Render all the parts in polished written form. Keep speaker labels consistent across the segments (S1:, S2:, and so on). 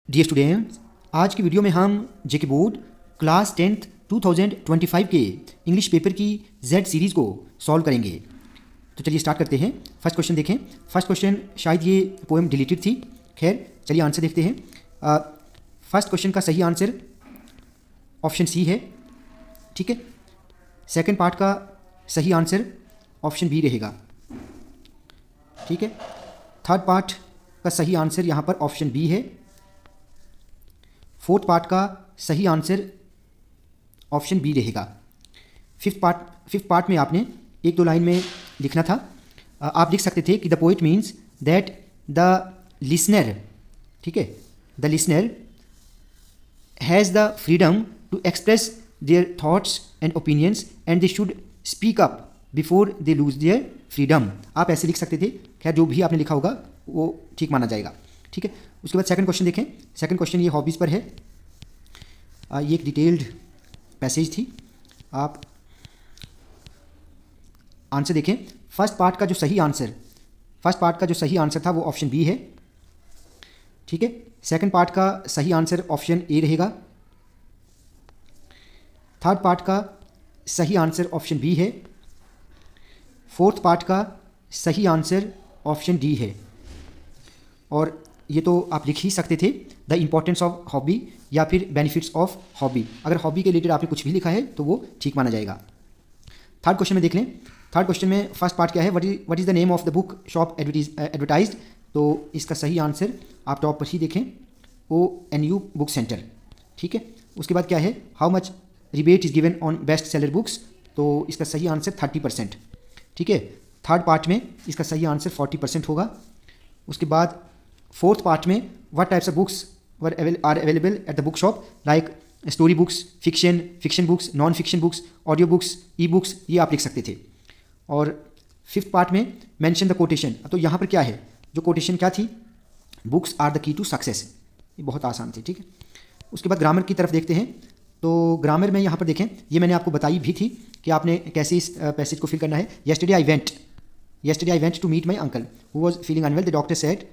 S1: Dear students, आज की video में हम जेके बोर्ड क्लास 10th 2025 के इंग्लिश पेपर की जेड सीरीज़ को सॉल्व करेंगे। तो चलिए स्टार्ट करते हैं। फर्स्ट क्वेश्चन देखें। फर्स्ट क्वेश्चन शायद ये पोएम डिलीटेड थी, खैर चलिए आंसर देखते हैं। फर्स्ट क्वेश्चन का सही आंसर ऑप्शन सी है, ठीक है। सेकंड पार्ट का सही आंसर ऑप्शन बी रहेगा, ठीक है। थर्ड पार्ट का सही आंसर यहाँ पर ऑप्शन बी है। फोर्थ पार्ट का सही आंसर ऑप्शन बी रहेगा। फिफ्थ पार्ट में आपने एक दो लाइन में लिखना था। आप लिख सकते थे कि the poet means that the listener, ठीक है, the listener has the freedom to express their thoughts and opinions and they should speak up before they lose their freedom. आप ऐसे लिख सकते थे, खैर जो भी आपने लिखा होगा वो ठीक माना जाएगा, ठीक है। उसके बाद सेकंड क्वेश्चन देखें। सेकंड क्वेश्चन ये हॉबीज़ पर है। ये एक डिटेल्ड पैसेज थी, आप आंसर देखें। फर्स्ट पार्ट का जो सही आंसर था वो ऑप्शन बी है, ठीक है। सेकंड पार्ट का सही आंसर ऑप्शन ए रहेगा। थर्ड पार्ट का सही आंसर ऑप्शन बी है। फोर्थ पार्ट का सही आंसर ऑप्शन डी है। और ये तो आप लिख ही सकते थे, द इम्पोर्टेंस ऑफ हॉबी या फिर बेनिफिट्स ऑफ हॉबी। अगर हॉबी के रिलेटेड आपने कुछ भी लिखा है तो वो ठीक माना जाएगा। थर्ड क्वेश्चन में देख लें। थर्ड क्वेश्चन में फर्स्ट पार्ट क्या है, what is the name of the book shop advertised. तो इसका सही आंसर आप टॉप पर ही देखें, ONU बुक सेंटर, ठीक है। उसके बाद क्या है, how much rebate is given on best seller books. तो इसका सही आंसर 30%, ठीक है। थर्ड पार्ट में इसका सही आंसर 40% होगा। उसके बाद फोर्थ पार्ट में what types of books are available at the book shop, like story books, fiction books, non fiction books, audio books, e books, ये आप लिख सकते थे। और फिफ्थ पार्ट में मेंशन द कोटेशन। तो यहाँ पर क्या है, जो कोटेशन क्या थी, books are the key to success. ये बहुत आसान थी, ठीक है। उसके बाद ग्रामर की तरफ देखते हैं। तो ग्रामर में यहाँ पर देखें, ये मैंने आपको बताई भी थी कि आपने कैसे इस पैसेज को फिल करना है। Yesterday I went to meet my uncle who was feeling unwell, the doctor said,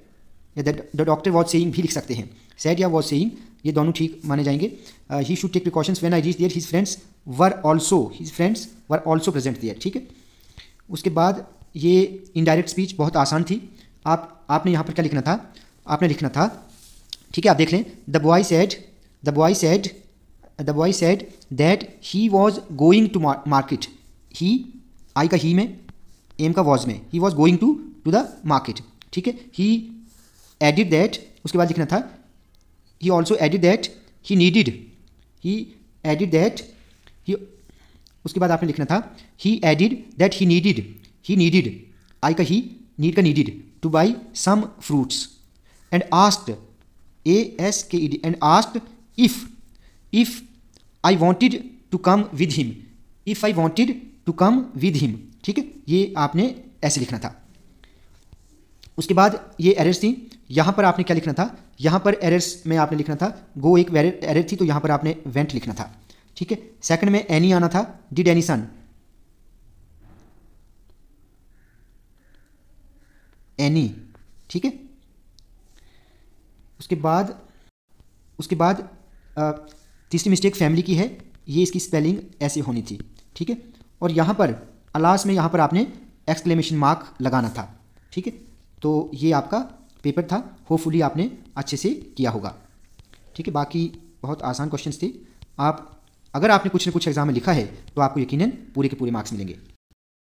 S1: या द डॉक्टर वॉज सेइंग भी लिख सकते हैं, सेड या वॉज सेइंग, ये दोनों ठीक माने जाएंगे। He should take precautions when I reach there, his friends were also present there, ठीक है। उसके बाद ये इनडायरेक्ट स्पीच बहुत आसान थी। आपने यहाँ पर क्या लिखना था, आपने लिखना था, ठीक है, आप देख लें। The boy said that he was going to market. He, I का ही में, एम का वॉज में, he was going to the market, ठीक है। ही एडिड दैट, उसके बाद लिखना था, he also added that he needed, उसके बाद आपने लिखना था, he added that he needed, I का ही, नीड का needed, to buy some fruits, and asked, ASKED, and asked if I wanted to come with him, ठीक है। ये आपने ऐसे लिखना था। उसके बाद ये एरर्स थी। यहाँ पर आपने क्या लिखना था, यहाँ पर एरर्स में आपने लिखना था, गो एक एरर थी तो यहाँ पर आपने वेंट लिखना था, ठीक है। सेकंड में एनी आना था, डिड एनी सन, एनी, ठीक है। उसके बाद तीसरी मिस्टेक फैमिली की है, ये इसकी स्पेलिंग ऐसे होनी थी, ठीक है। और यहाँ पर अलास में यहाँ पर आपने एक्सक्लेमेशन मार्क लगाना था, ठीक है। तो ये आपका पेपर था, होपफुली आपने अच्छे से किया होगा, ठीक है। बाकी बहुत आसान क्वेश्चंस थे। अगर आपने कुछ ना कुछ एग्जाम में लिखा है तो आपको यकीनन पूरे के पूरे मार्क्स मिलेंगे।